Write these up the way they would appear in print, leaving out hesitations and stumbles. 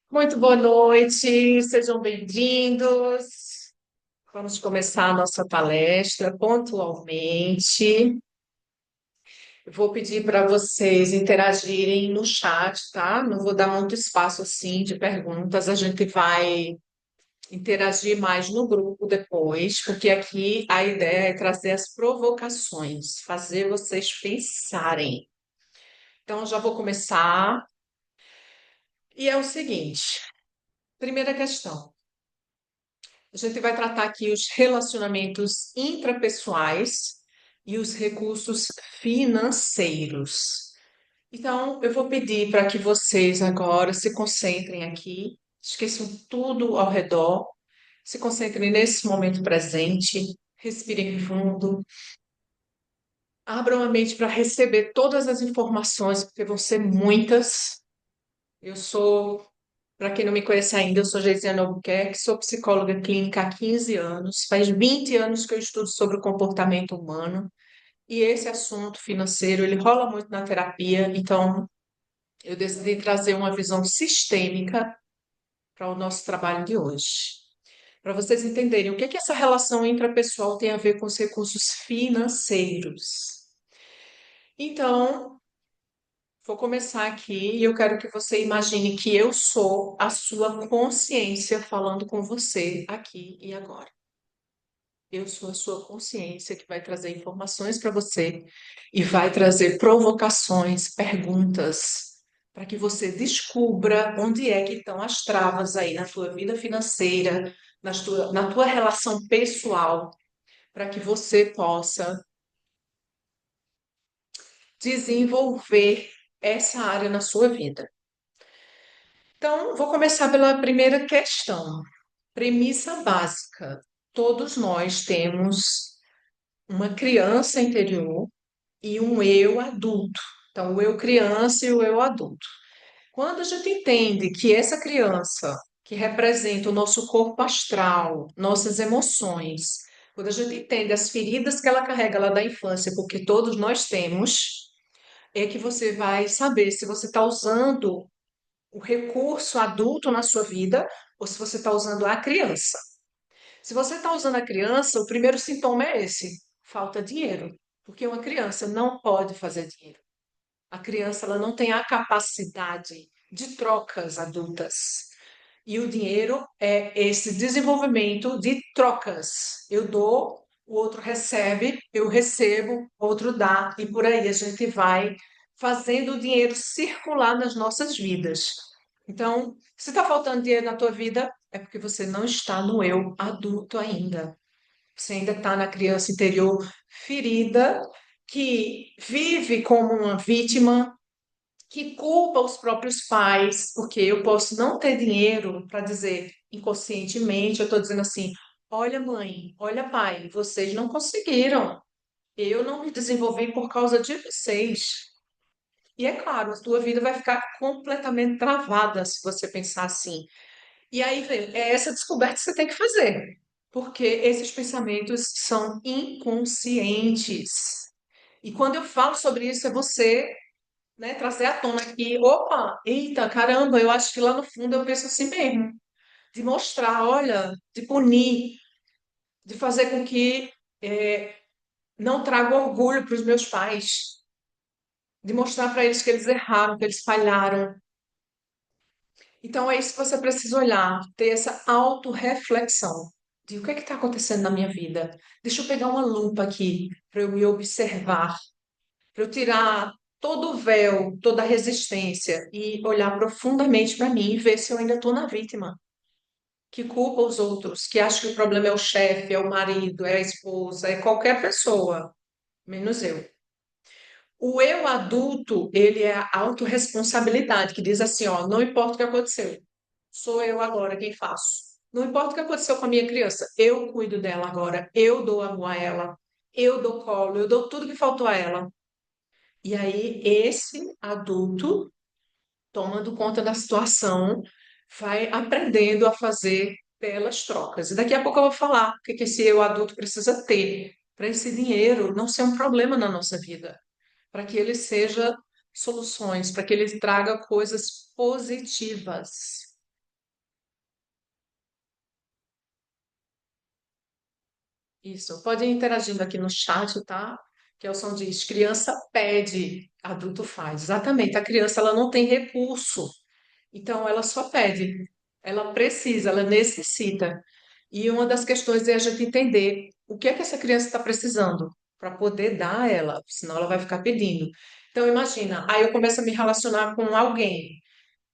Muito boa noite, sejam bem-vindos. Vamos começar a nossa palestra pontualmente. Eu vou pedir para vocês interagirem no chat, tá? Não vou dar muito espaço assim de perguntas, a gente vai interagir mais no grupo depois, porque aqui a ideia é trazer as provocações, fazer vocês pensarem. Então, já vou começar. E é o seguinte: primeira questão. A gente vai tratar aqui os relacionamentos intrapessoais e os recursos financeiros. Então, eu vou pedir para que vocês agora se concentrem aqui, esqueçam tudo ao redor, se concentrem nesse momento presente, respirem fundo, abram a mente para receber todas as informações, porque vão ser muitas. Eu sou Para quem não me conhece ainda, eu sou Geisiane Albuquerque, sou psicóloga clínica há 15 anos. Faz 20 anos que eu estudo sobre o comportamento humano e esse assunto financeiro, ele rola muito na terapia, então eu decidi trazer uma visão sistêmica para o nosso trabalho de hoje. Para vocês entenderem o que é que essa relação intrapessoal tem a ver com os recursos financeiros. Então, vou começar aqui e eu quero que você imagine que eu sou a sua consciência falando com você aqui e agora. Eu sou a sua consciência que vai trazer informações para você e vai trazer provocações, perguntas, para que você descubra onde é que estão as travas aí na tua vida financeira, na tua relação pessoal, para que você possa desenvolver essa área na sua vida. Então, vou começar pela primeira questão. Premissa básica: todos nós temos uma criança interior e um eu adulto. Então, o eu criança e o eu adulto. Quando a gente entende que essa criança, que representa o nosso corpo astral, nossas emoções, quando a gente entende as feridas que ela carrega lá da infância, porque todos nós temos, é que você vai saber se você está usando o recurso adulto na sua vida ou se você está usando a criança. Se você está usando a criança, o primeiro sintoma é esse: falta dinheiro, porque uma criança não pode fazer dinheiro. A criança ela não tem a capacidade de trocas adultas. E o dinheiro é esse desenvolvimento de trocas. Eu dou, o outro recebe, eu recebo, o outro dá, e por aí a gente vai fazendo o dinheiro circular nas nossas vidas. Então, se está faltando dinheiro na tua vida, é porque você não está no eu adulto ainda. Você ainda está na criança interior ferida, que vive como uma vítima, que culpa os próprios pais, porque eu posso não ter dinheiro para dizer inconscientemente, eu estou dizendo assim: olha, mãe, olha, pai, vocês não conseguiram. Eu não me desenvolvi por causa de vocês. E é claro, a tua vida vai ficar completamente travada se você pensar assim. E aí, é essa descoberta que você tem que fazer, porque esses pensamentos são inconscientes. E quando eu falo sobre isso, é você, né, trazer à tona aqui, opa, eita, caramba, eu acho que lá no fundo eu penso assim mesmo, de mostrar, olha, de punir, de fazer com que não traga orgulho para os meus pais, de mostrar para eles que eles erraram, que eles falharam. Então é isso que você precisa olhar, ter essa autorreflexão de o que é que está acontecendo na minha vida. Deixa eu pegar uma lupa aqui para eu me observar, para eu tirar todo o véu, toda a resistência e olhar profundamente para mim e ver se eu ainda estou na vítima, que culpa os outros, que acha que o problema é o chefe, é o marido, é a esposa, é qualquer pessoa, menos eu. O eu adulto, ele é a autorresponsabilidade, que diz assim, ó, não importa o que aconteceu, sou eu agora quem faço. Não importa o que aconteceu com a minha criança, eu cuido dela agora, eu dou amor a ela, eu dou colo, eu dou tudo que faltou a ela. E aí, esse adulto, tomando conta da situação, vai aprendendo a fazer belas trocas. E daqui a pouco eu vou falar o que que esse eu adulto precisa ter para esse dinheiro não ser um problema na nossa vida, para que ele seja soluções, para que ele traga coisas positivas. Isso. Pode ir interagindo aqui no chat, tá? Que é o som diz, criança pede, adulto faz. Exatamente, a criança ela não tem recurso, então ela só pede. Ela precisa, ela necessita. E uma das questões é a gente entender o que é que essa criança está precisando para poder dar a ela, senão ela vai ficar pedindo. Então imagina, aí eu começo a me relacionar com alguém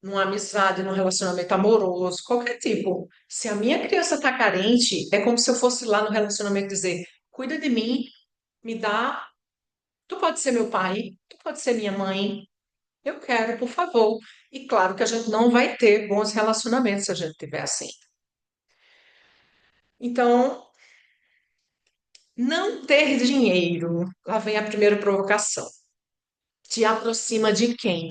numa amizade, num relacionamento amoroso, qualquer tipo. Se a minha criança está carente, é como se eu fosse lá no relacionamento dizer: cuida de mim, me dá. Tu pode ser meu pai, tu pode ser minha mãe. Eu quero, por favor. E claro que a gente não vai ter bons relacionamentos se a gente tiver assim. Então, não ter dinheiro, lá vem a primeira provocação. Te aproxima de quem?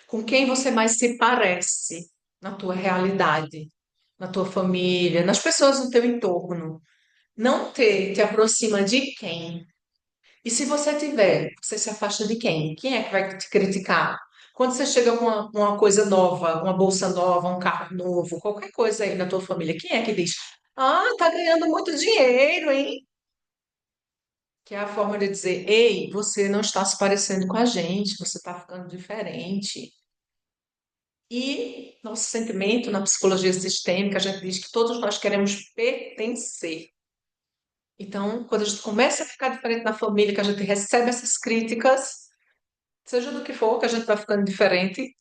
Com quem você mais se parece na tua realidade, na tua família, nas pessoas no teu entorno. Não ter te aproxima de quem? E se você tiver, você se afasta de quem? Quem é que vai te criticar? Quando você chega com uma coisa nova, uma bolsa nova, um carro novo, qualquer coisa aí na tua família, quem é que diz? Ah, tá ganhando muito dinheiro, hein? Que é a forma de dizer, ei, você não está se parecendo com a gente, você está ficando diferente. E nosso sentimento na psicologia sistêmica, a gente diz que todos nós queremos pertencer. Então, quando a gente começa a ficar diferente na família, que a gente recebe essas críticas, seja do que for, que a gente vai ficando diferente,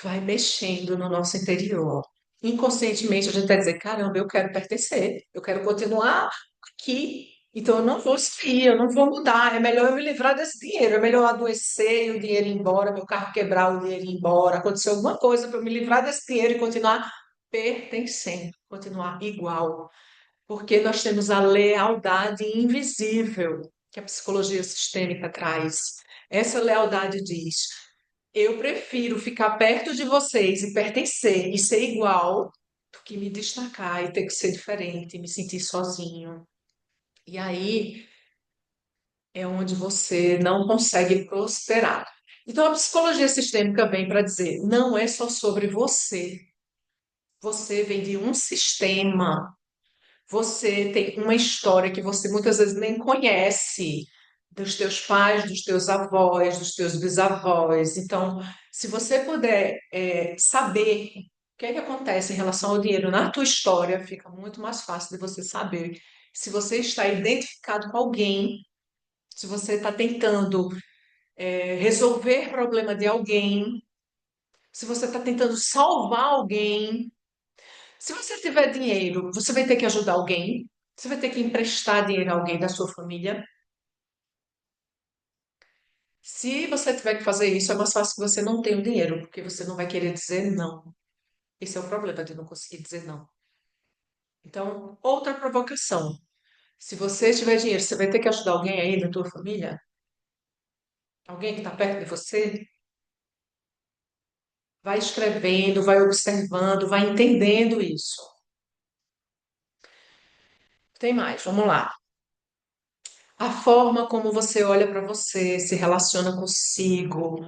vai mexendo no nosso interior. Inconscientemente, a gente vai dizer: caramba, eu quero pertencer, eu quero continuar aqui. Então, eu não vou sair, eu não vou mudar. É melhor eu me livrar desse dinheiro, é melhor eu adoecer e o dinheiro ir embora, meu carro quebrar, o dinheiro ir embora, acontecer alguma coisa para eu me livrar desse dinheiro e continuar pertencendo, continuar igual. Porque nós temos a lealdade invisível que a psicologia sistêmica traz. Essa lealdade diz: eu prefiro ficar perto de vocês e pertencer e ser igual do que me destacar e ter que ser diferente, me sentir sozinho. E aí é onde você não consegue prosperar. Então a psicologia sistêmica vem para dizer: não é só sobre você. Você vem de um sistema. Você tem uma história que você muitas vezes nem conhece, dos teus pais, dos teus avós, dos teus bisavós. Então, se você puder saber o que é que acontece em relação ao dinheiro na tua história, fica muito mais fácil de você saber se você está identificado com alguém, se você está tentando resolver problema de alguém, se você está tentando salvar alguém. Se você tiver dinheiro, você vai ter que ajudar alguém, você vai ter que emprestar dinheiro a alguém da sua família. Se você tiver que fazer isso, é mais fácil que você não tenha o dinheiro, porque você não vai querer dizer não. Esse é o problema de não conseguir dizer não. Então, outra provocação. Se você tiver dinheiro, você vai ter que ajudar alguém aí da tua família? Alguém que está perto de você? Vai escrevendo, vai observando, vai entendendo isso. Tem mais, vamos lá. A forma como você olha para você, se relaciona consigo,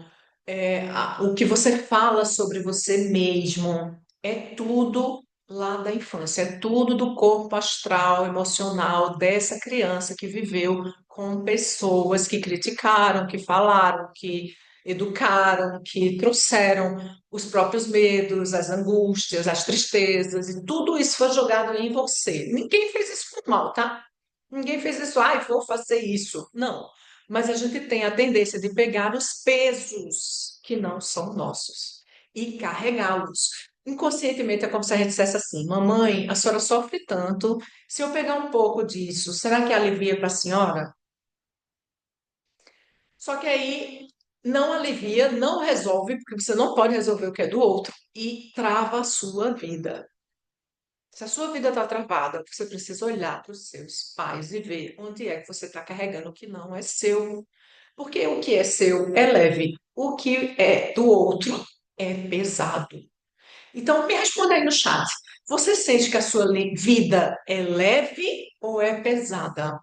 o que você fala sobre você mesmo, é tudo lá da infância, é tudo do corpo astral, emocional dessa criança que viveu com pessoas que criticaram, que falaram, que educaram, que trouxeram os próprios medos, as angústias, as tristezas, e tudo isso foi jogado em você. Ninguém fez isso por mal, tá? Ninguém fez isso, ai, vou fazer isso. Não. Mas a gente tem a tendência de pegar os pesos que não são nossos e carregá-los. Inconscientemente é como se a gente dissesse assim: mamãe, a senhora sofre tanto, se eu pegar um pouco disso, será que alivia para a senhora? Só que aí não alivia, não resolve, porque você não pode resolver o que é do outro e trava a sua vida. Se a sua vida está travada, você precisa olhar para os seus pais e ver onde é que você está carregando o que não é seu. Porque o que é seu é leve, o que é do outro é pesado. Então, me responda aí no chat. Você sente que a sua vida é leve ou é pesada?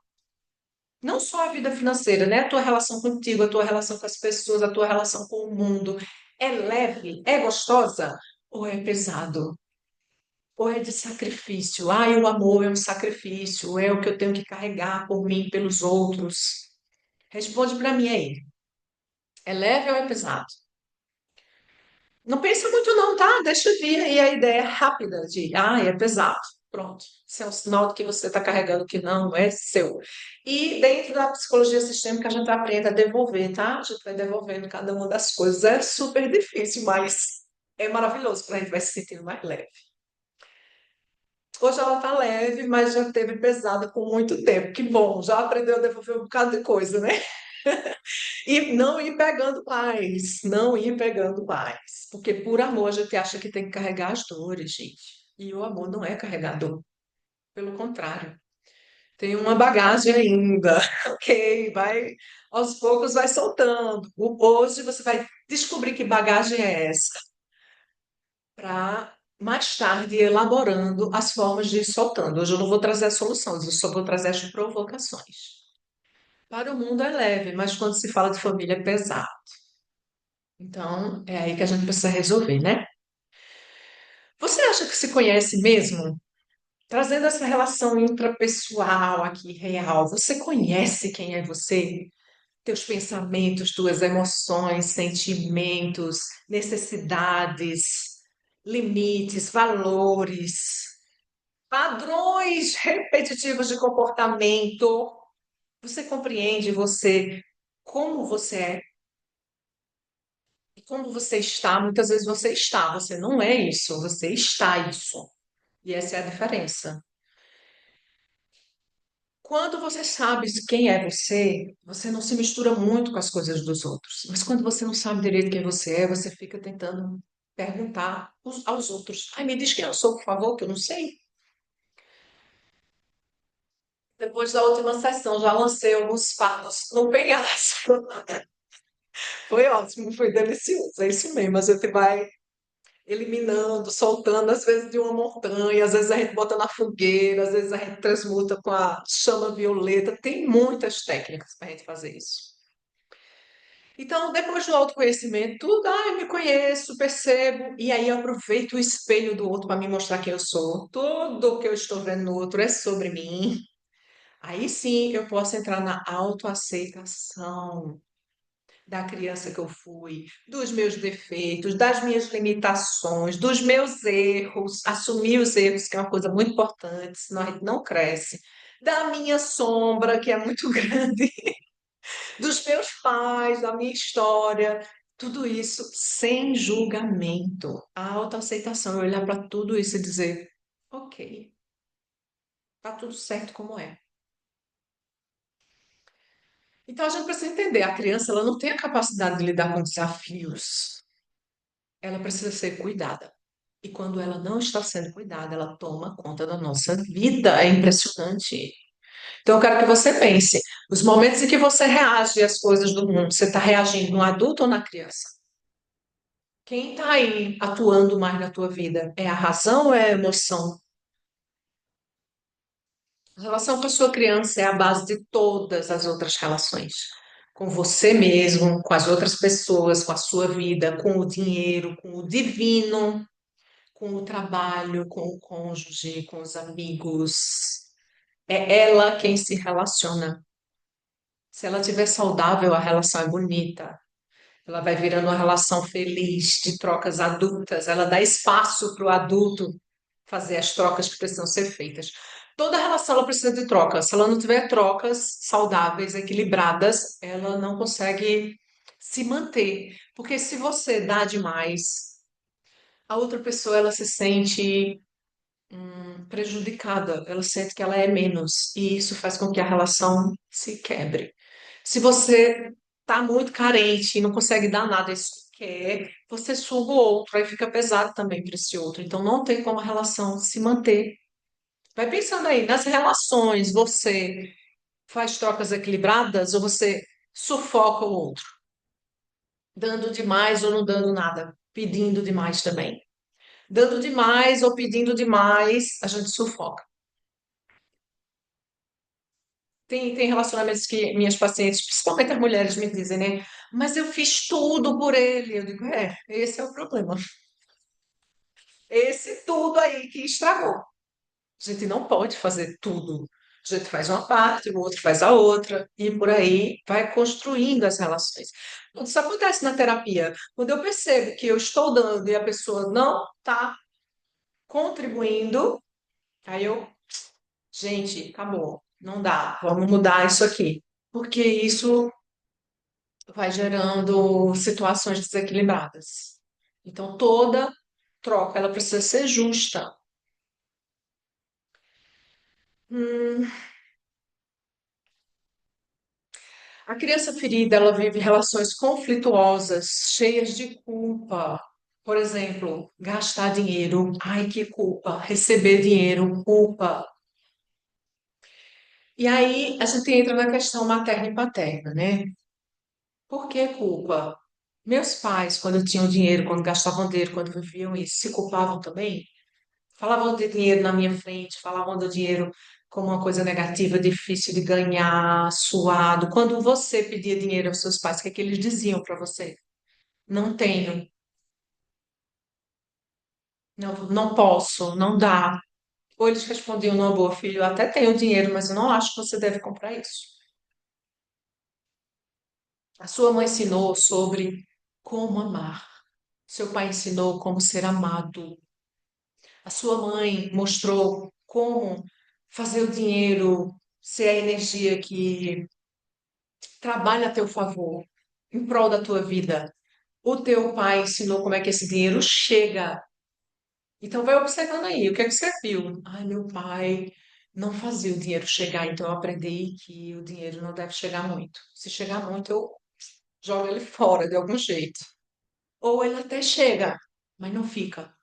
Não só a vida financeira, né? A tua relação contigo, a tua relação com as pessoas, a tua relação com o mundo. É leve? É gostosa? Ou é pesado? ou é de sacrifício? Ah, o amor é um sacrifício, é o que eu tenho que carregar por mim, pelos outros. Responde para mim aí. É leve ou é pesado? Não pensa muito não, tá? Deixa vir aí a ideia rápida de, ah, é pesado. Pronto. Isso é um sinal de que você está carregando que não é seu. E dentro da psicologia sistêmica a gente aprende a devolver, tá? A gente vai devolvendo cada uma das coisas. É super difícil, mas é maravilhoso, porque a gente vai se sentindo mais leve. Hoje ela tá leve, mas já teve pesada por muito tempo. Que bom, já aprendeu a devolver um bocado de coisa, né? E não ir pegando mais, não ir pegando mais. Porque por amor a gente acha que tem que carregar as dores, gente. E o amor não é carregador. Pelo contrário, tem uma bagagem ainda, ok? Vai, aos poucos vai soltando. Hoje você vai descobrir que bagagem é essa, para mais tarde ir elaborando as formas de ir soltando. Hoje eu não vou trazer as soluções, eu só vou trazer as provocações. Para o mundo é leve, mas quando se fala de família é pesado. Então, é aí que a gente precisa resolver, né? Você acha que se conhece mesmo? Trazendo essa relação intrapessoal aqui, real, você conhece quem é você? Teus pensamentos, tuas emoções, sentimentos, necessidades, limites, valores, padrões repetitivos de comportamento. Você compreende você como você é e como você está? Muitas vezes você está, você não é isso, você está isso. E essa é a diferença. Quando você sabe quem é você, você não se mistura muito com as coisas dos outros. Mas quando você não sabe direito quem você é, você fica tentando perguntar aos outros. Ai, me diz quem eu sou, por favor, que eu não sei. Depois da última sessão, já lancei alguns fatos no penhasco. Foi ótimo, foi delicioso. É isso mesmo. A gente vai eliminando, soltando, às vezes de uma montanha, às vezes a gente bota na fogueira, às vezes a gente transmuta com a chama violeta. Tem muitas técnicas para a gente fazer isso. Então, depois do autoconhecimento, tudo, eu me conheço, percebo, e aí eu aproveito o espelho do outro para me mostrar quem eu sou. Tudo que eu estou vendo no outro é sobre mim. Aí sim eu posso entrar na autoaceitação da criança que eu fui, dos meus defeitos, das minhas limitações, dos meus erros, assumir os erros, que é uma coisa muito importante, senão a gente não cresce, da minha sombra, que é muito grande, dos meus pais, da minha história, tudo isso sem julgamento. A autoaceitação é olhar para tudo isso e dizer: ok, tá tudo certo como é. Então a gente precisa entender, a criança ela não tem a capacidade de lidar com desafios. Ela precisa ser cuidada. E quando ela não está sendo cuidada, ela toma conta da nossa vida. É impressionante. Então, eu quero que você pense: os momentos em que você reage às coisas do mundo, você está reagindo no adulto ou na criança? Quem está aí atuando mais na tua vida? É a razão ou é a emoção? A relação com a sua criança é a base de todas as outras relações. Com você mesmo, com as outras pessoas, com a sua vida, com o dinheiro, com o divino, com o trabalho, com o cônjuge, com os amigos. É ela quem se relaciona. Se ela estiver saudável, a relação é bonita. Ela vai virando uma relação feliz, de trocas adultas. Ela dá espaço para o adulto fazer as trocas que precisam ser feitas. Toda relação ela precisa de trocas. Se ela não tiver trocas saudáveis, equilibradas, ela não consegue se manter. Porque se você dá demais, a outra pessoa ela se sente prejudicada, ela sente que ela é menos, e isso faz com que a relação se quebre. Se você está muito carente e não consegue dar nada, isso quer, você suga o outro, aí fica pesado também para esse outro. Então não tem como a relação se manter. Vai pensando aí, nas relações, você faz trocas equilibradas ou você sufoca o outro, dando demais ou não dando nada, pedindo demais também. Dando demais ou pedindo demais, a gente sufoca. Tem relacionamentos que minhas pacientes, principalmente as mulheres, me dizem, né? Mas eu fiz tudo por ele. Eu digo, esse é o problema. Esse tudo aí que estragou. A gente não pode fazer tudo. A gente faz uma parte, o outro faz a outra, e por aí vai construindo as relações. Quando isso acontece na terapia, quando eu percebo que eu estou dando e a pessoa não está contribuindo, aí eu, gente, acabou, não dá, vamos mudar isso aqui. Porque isso vai gerando situações desequilibradas. Então, toda troca, ela precisa ser justa. Hum, A criança ferida, ela vive relações conflituosas, cheias de culpa. Por exemplo, gastar dinheiro, ai que culpa. Receber dinheiro, culpa. E aí a gente entra na questão materna e paterna, né? Por que culpa? Meus pais, quando tinham dinheiro, quando gastavam dinheiro, quando viviam isso, se culpavam também? Falavam de dinheiro na minha frente, falavam do dinheiro como uma coisa negativa, difícil de ganhar, suado. Quando você pedia dinheiro aos seus pais, o que é que eles diziam para você? Não tenho, não posso, não dá. Ou eles respondiam, não, boa, filho, eu até tenho dinheiro, mas eu não acho que você deve comprar isso. A sua mãe ensinou sobre como amar. Seu pai ensinou como ser amado. A sua mãe mostrou como fazer o dinheiro ser a energia que trabalha a teu favor, em prol da tua vida. O teu pai ensinou como é que esse dinheiro chega. Então vai observando aí, o que é que você viu? Ai, meu pai não fazia o dinheiro chegar, então eu aprendi que o dinheiro não deve chegar muito. Se chegar muito, eu jogo ele fora de algum jeito. Ou ele até chega, mas não fica.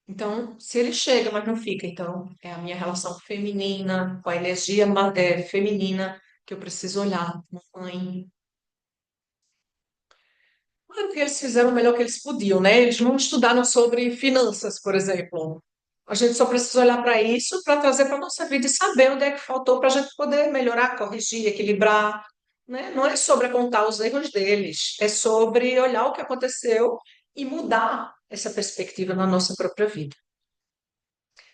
Então, se ele chega, mas não fica, então é a minha relação feminina, com a energia feminina que eu preciso olhar. Mãe, claro que eles fizeram o melhor que eles podiam, né? Eles não estudaram sobre finanças, por exemplo. A gente só precisa olhar para isso para trazer para a nossa vida e saber onde é que faltou para a gente poder melhorar, corrigir, equilibrar, né? Não é sobre apontar os erros deles, é sobre olhar o que aconteceu e mudar essa perspectiva na nossa própria vida.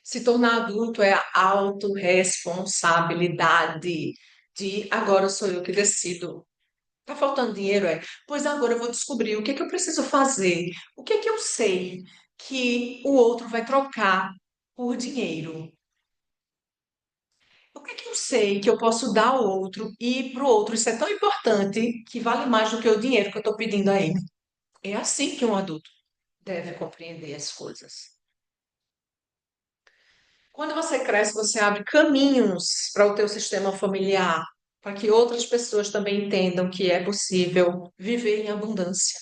Se tornar adulto é a autorresponsabilidade de agora sou eu que decido. Tá faltando dinheiro, é? Pois agora eu vou descobrir o que é que eu preciso fazer. O que é que eu sei que o outro vai trocar por dinheiro? O que é que eu sei que eu posso dar ao outro e para o outro isso é tão importante que vale mais do que o dinheiro que eu estou pedindo a ele? É assim que um adulto deve compreender as coisas. Quando você cresce, você abre caminhos para o teu sistema familiar, para que outras pessoas também entendam que é possível viver em abundância.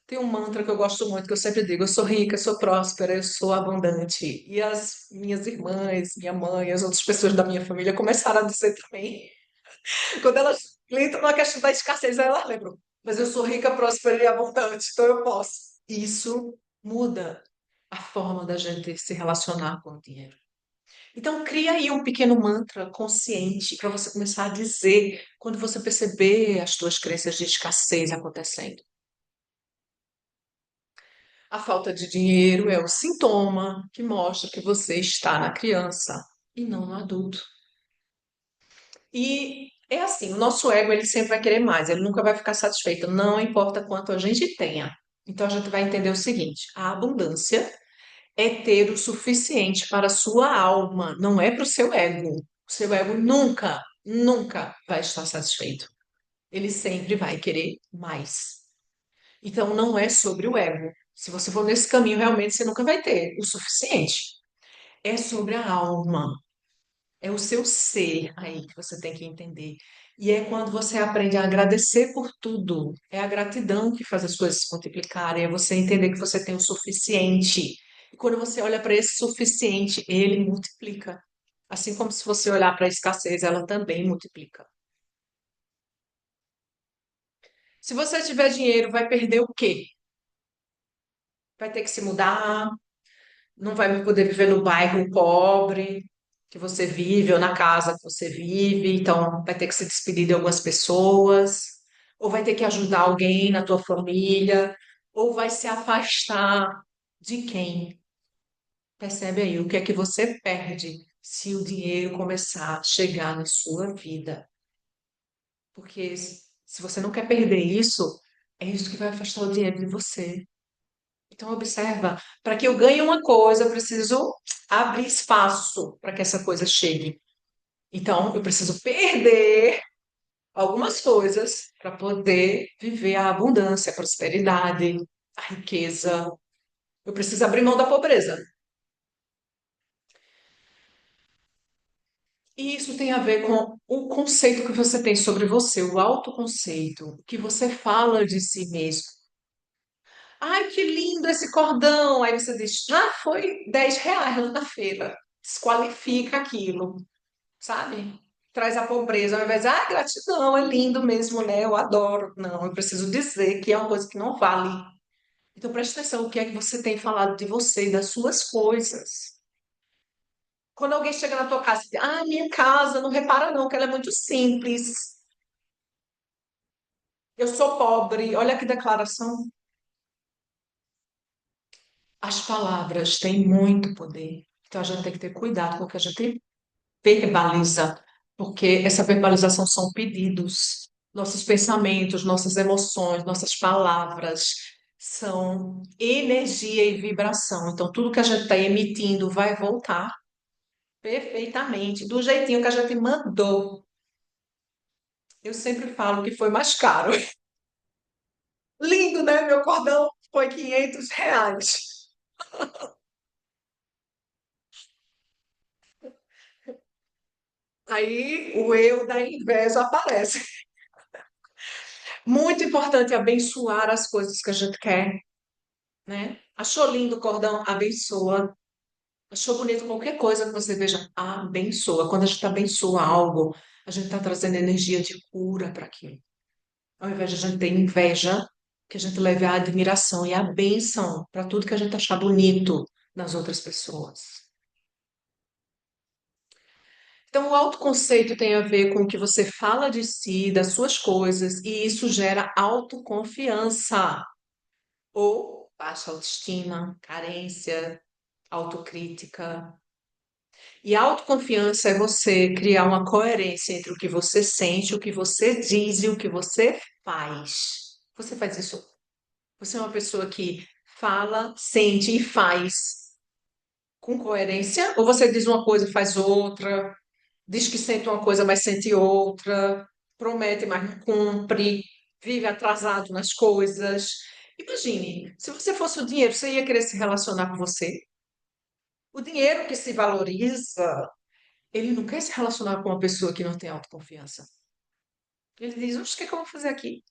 Tem um mantra que eu gosto muito, que eu sempre digo: eu sou rica, eu sou próspera, eu sou abundante. E as minhas irmãs, minha mãe, as outras pessoas da minha família começaram a dizer também. Quando elas entram na questão da escassez, elas lembram: mas eu sou rica, próspera e abundante, então eu posso. Isso muda a forma da gente se relacionar com o dinheiro. Então, cria aí um pequeno mantra consciente para você começar a dizer quando você perceber as suas crenças de escassez acontecendo. A falta de dinheiro é o sintoma que mostra que você está na criança e não no adulto. E é assim, o nosso ego ele sempre vai querer mais, ele nunca vai ficar satisfeito, não importa quanto a gente tenha. Então a gente vai entender o seguinte: a abundância é ter o suficiente para a sua alma, não é para o seu ego. O seu ego nunca, nunca vai estar satisfeito. Ele sempre vai querer mais. Então não é sobre o ego. Se você for nesse caminho, realmente você nunca vai ter o suficiente. É sobre a alma. É o seu ser aí que você tem que entender. E é quando você aprende a agradecer por tudo. É a gratidão que faz as coisas se multiplicarem. É você entender que você tem o suficiente. E quando você olha para esse suficiente, ele multiplica. Assim como se você olhar para a escassez, ela também multiplica. Se você tiver dinheiro, vai perder o quê? Vai ter que se mudar, não vai poder viver no bairro pobre que você vive ou na casa que você vive, então vai ter que se despedir de algumas pessoas, ou vai ter que ajudar alguém na tua família. ou vai se afastar de quem? Percebe aí o que é que você perde se o dinheiro começar a chegar na sua vida? Porque se você não quer perder isso, é isso que vai afastar o dinheiro de você. Então, observa, para que eu ganhe uma coisa, eu preciso abrir espaço para que essa coisa chegue. Então, eu preciso perder algumas coisas para poder viver a abundância, a prosperidade, a riqueza. Eu preciso abrir mão da pobreza. E isso tem a ver com o conceito que você tem sobre você, o autoconceito, o que você fala de si mesmo. Ai, que lindo esse cordão! Aí você diz, ah, foi R$ 10 lá na feira. Desqualifica aquilo, sabe? Traz a pobreza, ao invés de, ah, gratidão, é lindo mesmo, né? Eu adoro. Não, eu preciso dizer que é uma coisa que não vale. Então preste atenção, o que é que você tem falado de você e das suas coisas. Quando alguém chega na tua casa e diz, ah, minha casa, não repara não, que ela é muito simples. Eu sou pobre. Olha que declaração. As palavras têm muito poder. Então a gente tem que ter cuidado com o que a gente verbaliza, porque essa verbalização são pedidos. Nossos pensamentos, nossas emoções, nossas palavras são energia e vibração. Então tudo que a gente está emitindo vai voltar perfeitamente, do jeitinho que a gente mandou. Eu sempre falo que foi mais caro. Lindo, né? Meu cordão foi R$ 500. Aí o eu da inveja aparece. Muito importante abençoar as coisas que a gente quer, né? Achou lindo o cordão? Abençoa. Achou bonito qualquer coisa que você veja? Abençoa. Quando a gente abençoa algo, a gente está trazendo energia de cura para aquilo. Ao invés de a gente ter inveja, que a gente leve a admiração e a bênção para tudo que a gente achar bonito nas outras pessoas. Então, o autoconceito tem a ver com o que você fala de si, das suas coisas, e isso gera autoconfiança ou baixa autoestima, carência, autocrítica. E autoconfiança é você criar uma coerência entre o que você sente, o que você diz e o que você faz. Você faz isso? Você é uma pessoa que fala, sente e faz com coerência? Ou você diz uma coisa e faz outra? Diz que sente uma coisa, mas sente outra, promete, mas não cumpre, vive atrasado nas coisas. Imagine, se você fosse o dinheiro, você ia querer se relacionar com você? O dinheiro que se valoriza, ele não quer se relacionar com uma pessoa que não tem autoconfiança. Ele diz: Oxe, o que é que eu vou fazer aqui?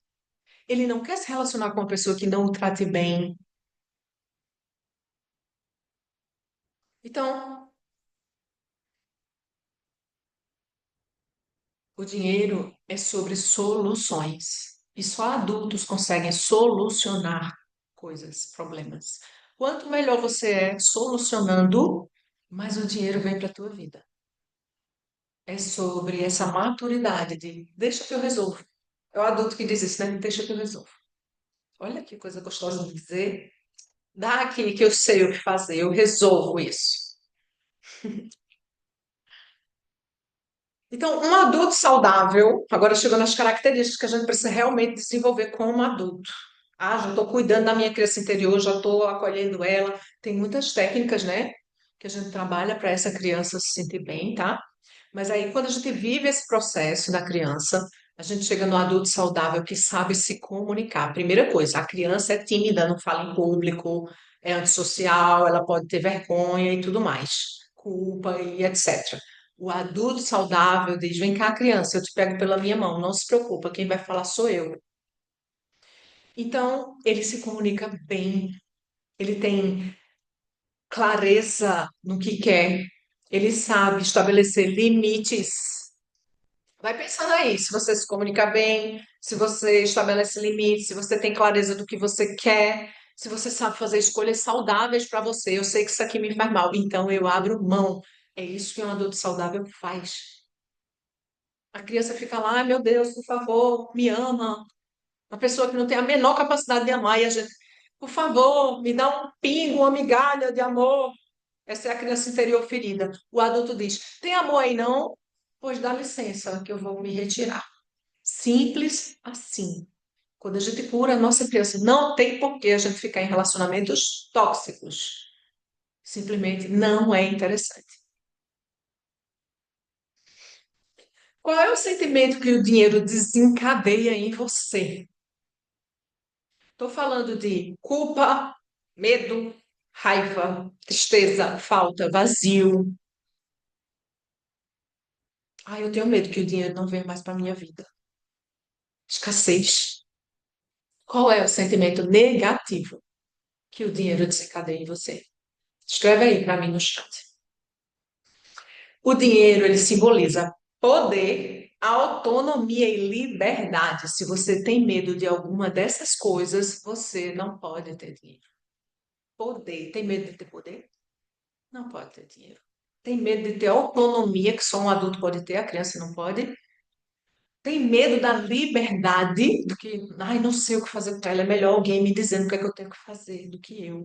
Ele não quer se relacionar com uma pessoa que não o trate bem. Então, o dinheiro é sobre soluções. E só adultos conseguem solucionar coisas, problemas. Quanto melhor você é solucionando, mais o dinheiro vem para a tua vida. É sobre essa maturidade de deixa que eu resolvo. É o adulto que diz isso, né? Deixa que eu resolvo. Olha que coisa gostosa de dizer. Dá aqui que eu sei o que fazer, eu resolvo isso. Então, um adulto saudável, agora chegando nas características que a gente precisa realmente desenvolver como adulto. Ah, já estou cuidando da minha criança interior, já estou acolhendo ela. Tem muitas técnicas, né, que a gente trabalha para essa criança se sentir bem, tá? Mas aí, quando a gente vive esse processo da criança, a gente chega no adulto saudável que sabe se comunicar. Primeira coisa, a criança é tímida, não fala em público, é antissocial, ela pode ter vergonha e tudo mais, culpa e etc. O adulto saudável diz: Vem cá, criança, eu te pego pela minha mão, não se preocupa, quem vai falar sou eu. Então, ele se comunica bem, ele tem clareza no que quer, ele sabe estabelecer limites. Vai pensando aí, se você se comunica bem, se você estabelece limites, se você tem clareza do que você quer, se você sabe fazer escolhas saudáveis para você. Eu sei que isso aqui me faz mal, então eu abro mão. É isso que um adulto saudável faz. A criança fica lá, ai meu Deus, por favor, me ama. Uma pessoa que não tem a menor capacidade de amar e a gente. Por favor, me dá um pingo, uma migalha de amor. Essa é a criança interior ferida. O adulto diz: tem amor aí não? Pois dá licença, que eu vou me retirar. Simples assim. Quando a gente cura a nossa criança, não tem por que a gente ficar em relacionamentos tóxicos. Simplesmente não é interessante. Qual é o sentimento que o dinheiro desencadeia em você? Estou falando de culpa, medo, raiva, tristeza, falta, vazio. Ah, eu tenho medo que o dinheiro não venha mais para minha vida. Escassez. Qual é o sentimento negativo que o dinheiro desencadeia em você? Escreve aí para mim no chat. O dinheiro, ele simboliza poder, autonomia e liberdade. Se você tem medo de alguma dessas coisas, você não pode ter dinheiro. Poder. Tem medo de ter poder? Não pode ter dinheiro. Tem medo de ter autonomia, que só um adulto pode ter, a criança não pode. Tem medo da liberdade, do que, ai, não sei o que fazer com ela, é melhor alguém me dizendo o que é que eu tenho que fazer do que eu.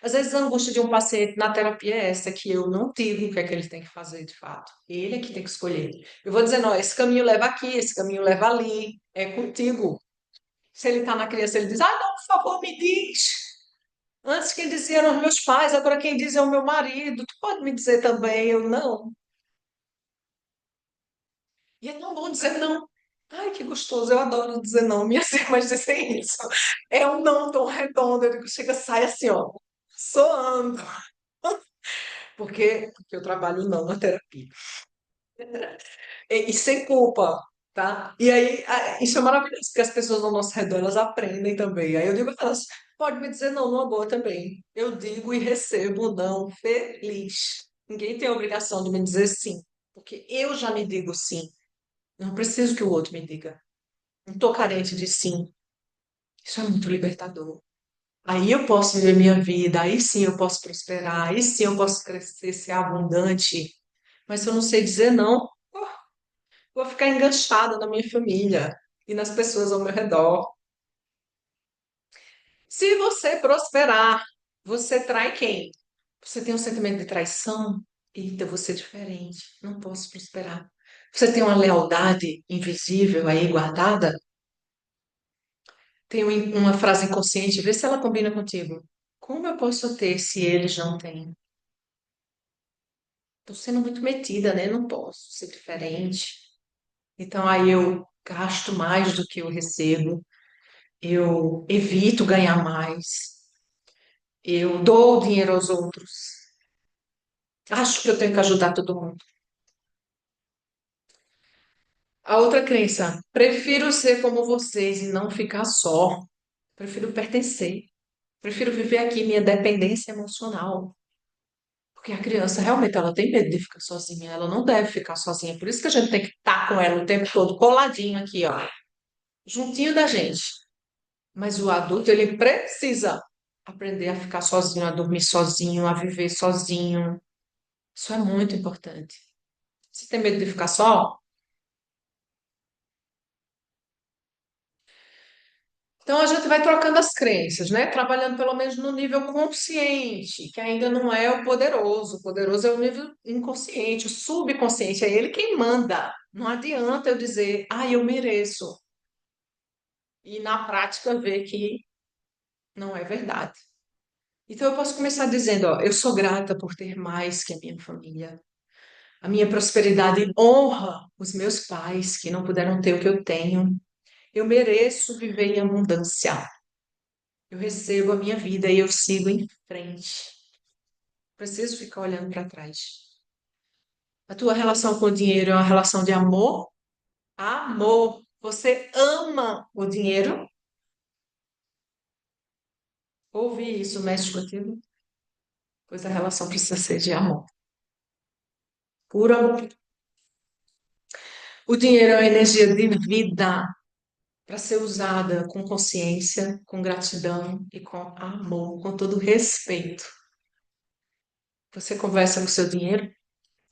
Às vezes a angústia de um paciente na terapia é essa, que eu não digo o que é que ele tem que fazer de fato. Ele é que tem que escolher. Eu vou dizendo, ó, esse caminho leva aqui, esse caminho leva ali, é contigo. Se ele está na criança, ele diz, ah, não, por favor, me diz. Antes quem dizia eram os meus pais, agora quem diz é o meu marido. Tu pode me dizer também, eu não. E é tão bom dizer não. Ai, que gostoso, eu adoro dizer não. Minhas irmãs dizem isso. É um não tão redondo, eu digo, chega, sai assim, ó, soando. Porque eu trabalho não na terapia. E sem culpa, tá? E aí, isso é maravilhoso, porque as pessoas ao nosso redor, elas aprendem também. Aí eu digo a elas, pode me dizer não numa boa também. Eu digo e recebo não feliz. Ninguém tem a obrigação de me dizer sim, porque eu já me digo sim. Eu não preciso que o outro me diga. Não estou carente de sim. Isso é muito libertador. Aí eu posso viver minha vida, aí sim eu posso prosperar, aí sim eu posso crescer, ser abundante. Mas se eu não sei dizer não, vou ficar enganchada na minha família e nas pessoas ao meu redor. Se você prosperar, você trai quem? Você tem um sentimento de traição? Eita, eu vou ser diferente, não posso prosperar. Você tem uma lealdade invisível aí guardada? Tem uma frase inconsciente, vê se ela combina contigo. Como eu posso ter se eles não têm? Estou sendo muito metida, né? Não posso ser diferente. Então aí eu gasto mais do que eu recebo, eu evito ganhar mais, eu dou dinheiro aos outros. Acho que eu tenho que ajudar todo mundo. A outra crença, prefiro ser como vocês e não ficar só. Prefiro pertencer. Prefiro viver aqui minha dependência emocional. Porque a criança realmente ela tem medo de ficar sozinha, ela não deve ficar sozinha. Por isso que a gente tem que estar com ela o tempo todo, coladinho aqui, ó, juntinho da gente. Mas o adulto, ele precisa aprender a ficar sozinho, a dormir sozinho, a viver sozinho. Isso é muito importante. Se tem medo de ficar só, então a gente vai trocando as crenças, né? Trabalhando pelo menos no nível consciente, que ainda não é o poderoso. O poderoso é o nível inconsciente, o subconsciente, é ele quem manda. Não adianta eu dizer, ah, eu mereço, e na prática ver que não é verdade. Então eu posso começar dizendo, ó, eu sou grata por ter mais que a minha família. A minha prosperidade honra os meus pais que não puderam ter o que eu tenho. Eu mereço viver em abundância. Eu recebo a minha vida e eu sigo em frente. Preciso ficar olhando para trás. A tua relação com o dinheiro é uma relação de amor? Amor. Você ama o dinheiro? Ouvi isso, mexe contigo? Pois a relação precisa ser de amor. Puro amor. O dinheiro é uma energia de vida para ser usada com consciência, com gratidão e com amor, com todo respeito. Você conversa com o seu dinheiro?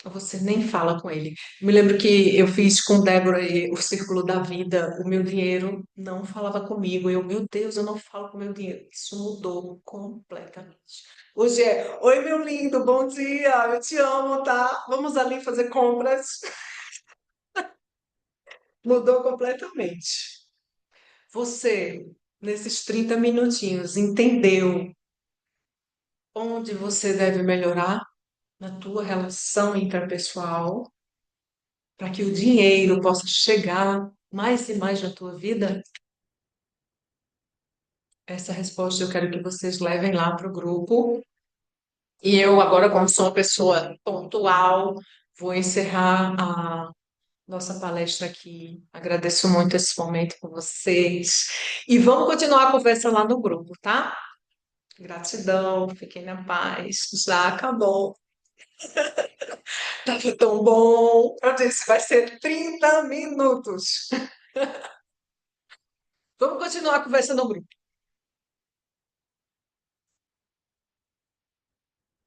Você nem fala com ele. Me lembro que eu fiz com Débora o Círculo da Vida, o meu dinheiro não falava comigo. Eu, meu Deus, eu não falo com o meu dinheiro. Isso mudou completamente. Hoje é, oi, meu lindo, bom dia, eu te amo, tá? Vamos ali fazer compras. Mudou completamente. Você, nesses 30 minutinhos, entendeu onde você deve melhorar na tua relação interpessoal para que o dinheiro possa chegar mais e mais na tua vida? Essa resposta eu quero que vocês levem lá para o grupo. E eu, agora, como sou uma pessoa pontual, vou encerrar a nossa palestra aqui. Agradeço muito esse momento com vocês. E vamos continuar a conversa lá no grupo, tá? Gratidão, fiquem na paz. Já acabou. Tava tão bom. Eu disse, vai ser 30 minutos. Vamos continuar a conversa no grupo.